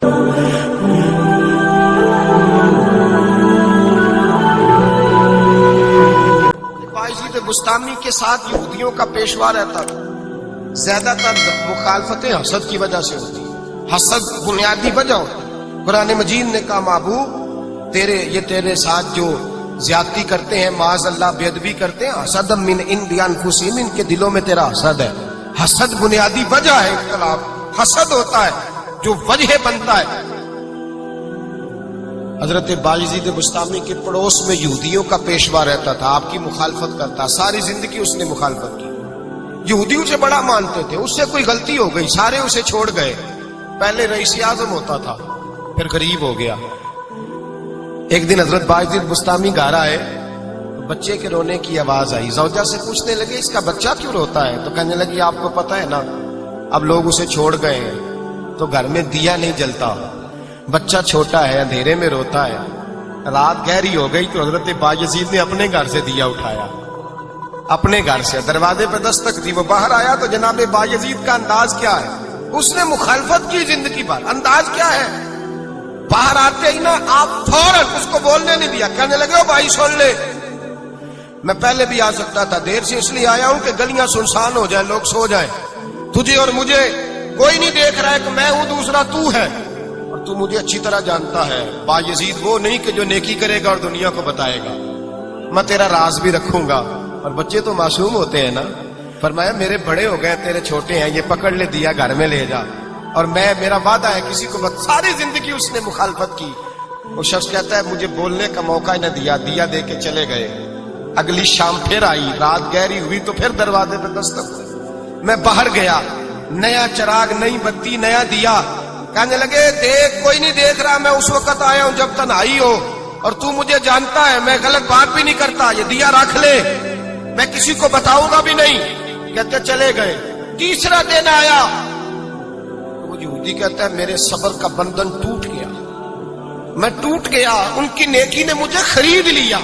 باعزید بستامی کے ساتھ یہودیوں کا پیشوا رہتا تھا. زیادہ تر مخالفتیں حسد کی وجہ سے ہوتی ہیں. حسد بنیادی وجہ ہوتی ہے. قرآن مجید نے کہا محبوب تیرے ساتھ جو زیادتی کرتے ہیں، معاذ اللہ بے ادبی کرتے ہیں، حسد من عند انفسہم، ان کے دلوں میں تیرا حسد ہے. حسد بنیادی وجہ ہے اختلاف. حسد ہوتا ہے جو وجہ بنتا ہے. حضرت باعزید بستامی کے پڑوس میں یہودیوں کا پیشوا رہتا تھا، آپ کی مخالفت کرتا. ساری زندگی اس نے مخالفت کی. یہودی اسے بڑا مانتے تھے. اس سے کوئی غلطی ہو گئی، سارے اسے چھوڑ گئے. پہلے رئیس اعظم ہوتا تھا، پھر غریب ہو گیا. ایک دن حضرت باعزید بستامی گھر آئے، بچے کے رونے کی آواز آئی. زوجہ سے پوچھنے لگے اس کا بچہ کیوں روتا ہے؟ تو کہنے لگی آپ کو پتہ ہے نا، اب لوگ اسے چھوڑ گئے ہیں تو گھر میں دیا نہیں جلتا، بچہ چھوٹا ہے، اندھیرے میں روتا ہے. رات گہری ہو گئی تو حضرت باعزید نے اپنے گھر سے دیا اٹھایا. اپنے گھر سے دروازے پہ دستک تھی، وہ باہر آیا تو جناب باعزید کا انداز کیا ہے؟ اس نے مخالفت کی زندگی بھر. انداز کیا ہے؟ باہر آتے ہی نا آپ فوراً اس کو بولنے نہیں دیا. کہنے لگے او بھائی سن لے، میں پہلے بھی آ سکتا تھا، دیر سے اس لیے آیا ہوں کہ گلیاں سنسان ہو جائیں، لوگ سو جائیں. تجھے اور مجھے کوئی نہیں دیکھ رہا ہے کہ میں ہوں دوسرا تو ہے، اور تو مجھے اچھی طرح جانتا ہے. باعزید وہ نہیں کہ جو نیکی کرے گا اور دنیا کو بتائے گا. میں تیرا راز بھی رکھوں گا. اور بچے تو معصوم ہوتے ہیں نا. فرمایا میرے بڑے ہو گئے، تیرے چھوٹے ہیں، یہ پکڑ لے دیا گھر میں لے جا، اور میرا وعدہ ہے کسی کو ساری زندگی اس نے مخالفت کی. وہ شخص کہتا ہے مجھے بولنے کا موقع نہ دیا، دیا دے کے چلے گئے. اگلی شام پھر آئی، رات گہری ہوئی تو پھر دروازے پہ دستک. میں باہر گیا، نیا چراغ، نئی بتی، نیا دیا. کہنے لگے دیکھ کوئی نہیں دیکھ رہا، میں اس وقت آیا ہوں جب تنہائی ہو، اور تو مجھے جانتا ہے میں غلط بات بھی نہیں کرتا. یہ دیا رکھ لے، میں کسی کو بتاؤں گا بھی نہیں. کہتے چلے گئے. تیسرا دن آیا، یہودی کہتا ہے میرے صبر کا بندھن ٹوٹ گیا، میں ٹوٹ گیا. ان کی نیکی نے مجھے خرید لیا،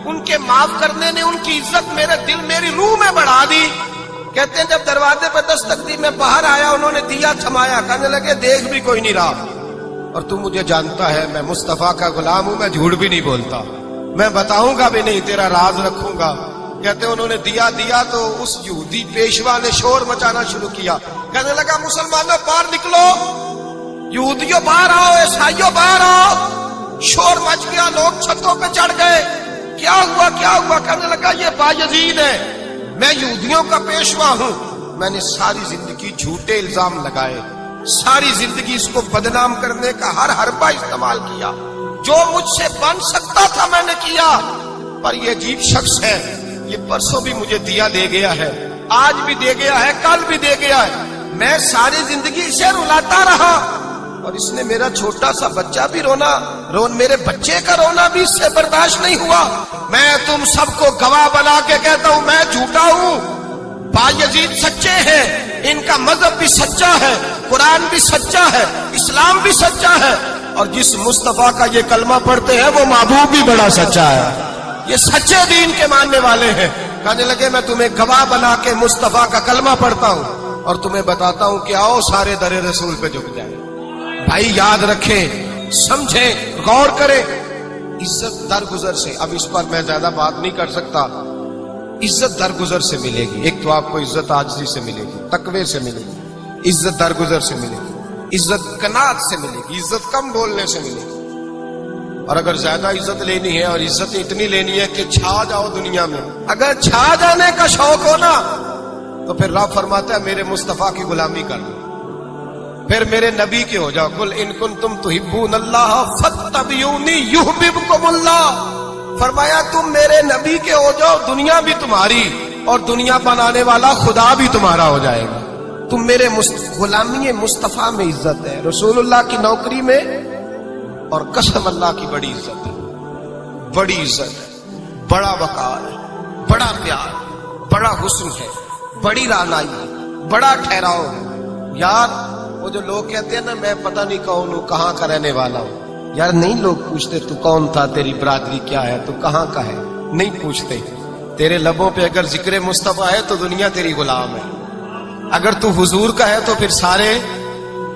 ان کے معاف کرنے نے ان کی عزت میرے دل میری روح میں بڑھا دی. کہتے ہیں جب دروازے پہ دستک دی میں باہر آیا، انہوں نے دیا تھمایا. کہنے لگے دیکھ بھی کوئی نہیں رہا، اور تو مجھے جانتا ہے میں مصطفیٰ کا غلام ہوں، میں جھوٹ بھی نہیں بولتا، میں بتاؤں گا بھی نہیں، تیرا راز رکھوں گا. کہتے ہیں انہوں نے دیا تو اس یہودی پیشوا نے شور مچانا شروع کیا. کہنے لگا مسلمانوں باہر نکلو، یہودیوں باہر آؤ، عیسائیوں باہر آؤ. شور مچ گیا، لوگ چھتوں پہ چڑھ گئے. کیا ہوا کیا ہوا؟ کہنے لگا یہ باعزید ہے، میں یہودیوں کا پیشوا ہوں. میں نے ساری زندگی جھوٹے الزام لگائے، ساری زندگی اس کو بدنام کرنے کا ہر حربہ استعمال کیا، جو مجھ سے بن سکتا تھا میں نے کیا. پر یہ عجیب شخص ہے، یہ پرسوں بھی مجھے دیا دے گیا ہے، آج بھی دے گیا ہے، کل بھی دے گیا ہے. میں ساری زندگی اسے رلاتا رہا، اور اس نے میرا چھوٹا سا بچہ بھی میرے بچے کا رونا بھی اس سے برداشت نہیں ہوا. میں تم سب کو گواہ بنا کے کہتا ہوں میں جھوٹا ہوں، باعزید سچے ہیں، ان کا مذہب بھی سچا ہے، قرآن بھی سچا ہے، اسلام بھی سچا ہے، اور جس مصطفیٰ کا یہ کلمہ پڑھتے ہیں وہ محبوب بھی بڑا سچا ہے. یہ سچے دین کے ماننے والے ہیں. کہنے لگے میں تمہیں گواہ بنا کے مصطفیٰ کا کلمہ پڑھتا ہوں اور تمہیں بتاتا ہوں کہ آؤ سارے در رسول پہ جھک جائیں. بھائی یاد رکھیں، سمجھیں، غور کریں. عزت درگزر سے، اب اس پر میں زیادہ بات نہیں کر سکتا. عزت درگزر سے ملے گی. ایک تو آپ کو عزت عاجزی سے ملے گی، تقوی سے ملے گی، عزت درگزر سے ملے گی، عزت قناعت سے ملے گی، عزت کم بولنے سے ملے گی. اور اگر زیادہ عزت لینی ہے اور عزت اتنی لینی ہے کہ چھا جاؤ دنیا میں، اگر چھا جانے کا شوق ہو نا تو پھر رب فرماتا ہے میرے مصطفیٰ کی غلامی کر لو، پھر میرے نبی کے ہو جاؤ. قل ان کنتم تحبون اللہ فاتبعونی یحببکم اللہ. فرمایا تم میرے نبی کے ہو جاؤ، دنیا بھی تمہاری اور دنیا بنانے والا خدا بھی تمہارا ہو جائے گا. تم میرے غلامی مصطفیٰ میں عزت ہے، رسول اللہ کی نوکری میں، اور قسم اللہ کی بڑی عزت ہے، بڑی عزت ہے، بڑا وقار ہے، بڑا پیار، بڑا حسن ہے، بڑی رعنائی ہے، بڑا ٹھہراؤ ہے. یار وہ جو لوگ کہتے ہیں نا میں پتہ نہیں کون ہوں، کہاں کا رہنے والا ہوں، یار نہیں لوگ پوچھتے تو کون تھا، تیری برادری کیا ہے، تو کہاں کا ہے، نہیں پوچھتے. تیرے لبوں پہ اگر ذکر مصطفیٰ ہے تو دنیا تیری غلام ہے. اگر تو حضور کا ہے تو پھر سارے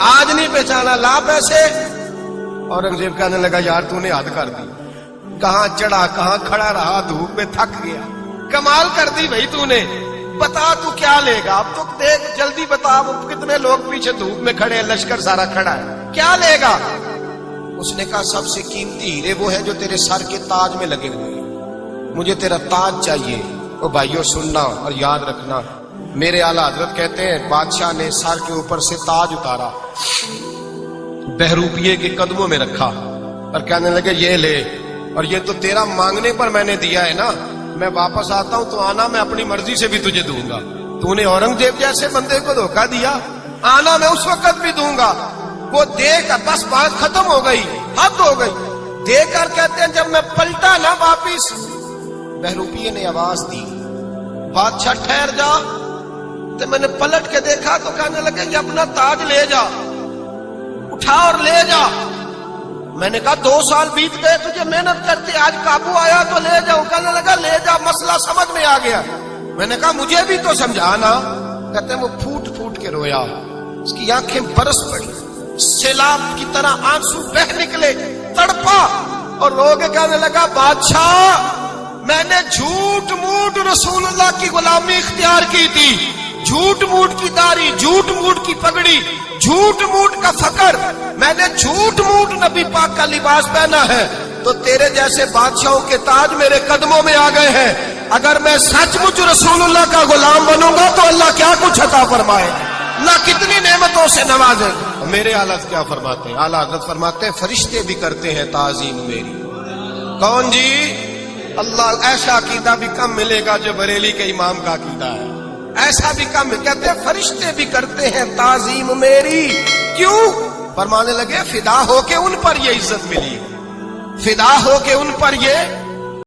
آج نہیں پہچانا، لا پیسے۔ اورنگزیب کہنے لگا یار تو نے حد کر دی، کہاں چڑھا کہاں کھڑا رہا، دھوپ میں تھک گیا، کمال کر دی بھائی تو نے، بتا تو کیا لے گا، اب تو دیکھ جلدی بتا، وہ کتنے لوگ پیچھے دھوپ میں کھڑے ہیں، لشکر سارا کھڑا ہے، کیا لے گا؟ اس نے کہا سب سے قیمتی ہیرے وہ ہے جو تیرے سر کے تاج میں لگے ہوئے ہیں، مجھے تیرا تاج چاہیے۔ او بھائیو سننا اور یاد رکھنا، میرے اعلیٰ حضرت کہتے ہیں بادشاہ نے سر کے اوپر سے تاج اتارا، بہروپیے کے قدموں میں رکھا اور کہنے لگے یہ لے، اور یہ تو تیرا مانگنے پر میں نے دیا ہے نا، میں واپس آتا ہوں تو آنا میں اپنی مرضی سے بھی تجھے دوں گا، تو نے اورنگزیب جیسے بندے کو دھوکہ دیا، آنا میں اس وقت بھی دوں گا۔ وہ دے کر بس بات ختم ہو گئی، حد ہو گئی، دے کر کہتے ہیں جب میں پلٹا نا واپس، بہروپیے نے آواز دی بادشاہ ٹھہر جا، تو میں نے پلٹ کے دیکھا تو کہنے لگے یہ اپنا تاج لے جا، اٹھا اور لے جا۔ میں نے کہا 2 سال بیت گئے تجھے محنت کرتے، آج قابو آیا تو لے جاؤ، کہنے لگا لے جا، مسئلہ سمجھ میں آ گیا۔ میں نے کہا مجھے بھی تو سمجھانا، کہتے ہیں وہ پھوٹ پھوٹ کے رویا، اس کی آنکھیں برس پڑی، سیلاب کی طرح آنسو بہ نکلے، تڑپا اور رو کے کہنے لگا بادشاہ میں نے جھوٹ موٹ رسول اللہ کی غلامی اختیار کی تھی، جھوٹ موٹ کی داڑھی، جھوٹ موٹ کی پگڑی، جھوٹ موٹ کا فقر، میں نے جھوٹ موٹ نبی پاک کا لباس پہنا ہے، تو تیرے جیسے بادشاہوں کے تاج میرے قدموں میں آ گئے ہیں، اگر میں سچ مچ رسول اللہ کا غلام بنوں گا تو اللہ کیا کچھ عطا فرمائے، اللہ کتنی نعمتوں سے نوازے۔ میرے حالت کیا فرماتے ہیں؟ اعلیٰ حضرت فرماتے ہیں فرشتے بھی کرتے ہیں تعظیم میری۔ کون جی؟ اللہ ایسا عقیدہ بھی کم ملے گا جو بریلی کے امام کا عقیدہ ہے، ایسا بھی کم، کہتے ہیں فرشتے بھی کرتے ہیں تعظیم میری، کیوں؟ فرمانے لگے فدا ہو کے ان پر یہ عزت ملی، فدا ہو کے ان پر یہ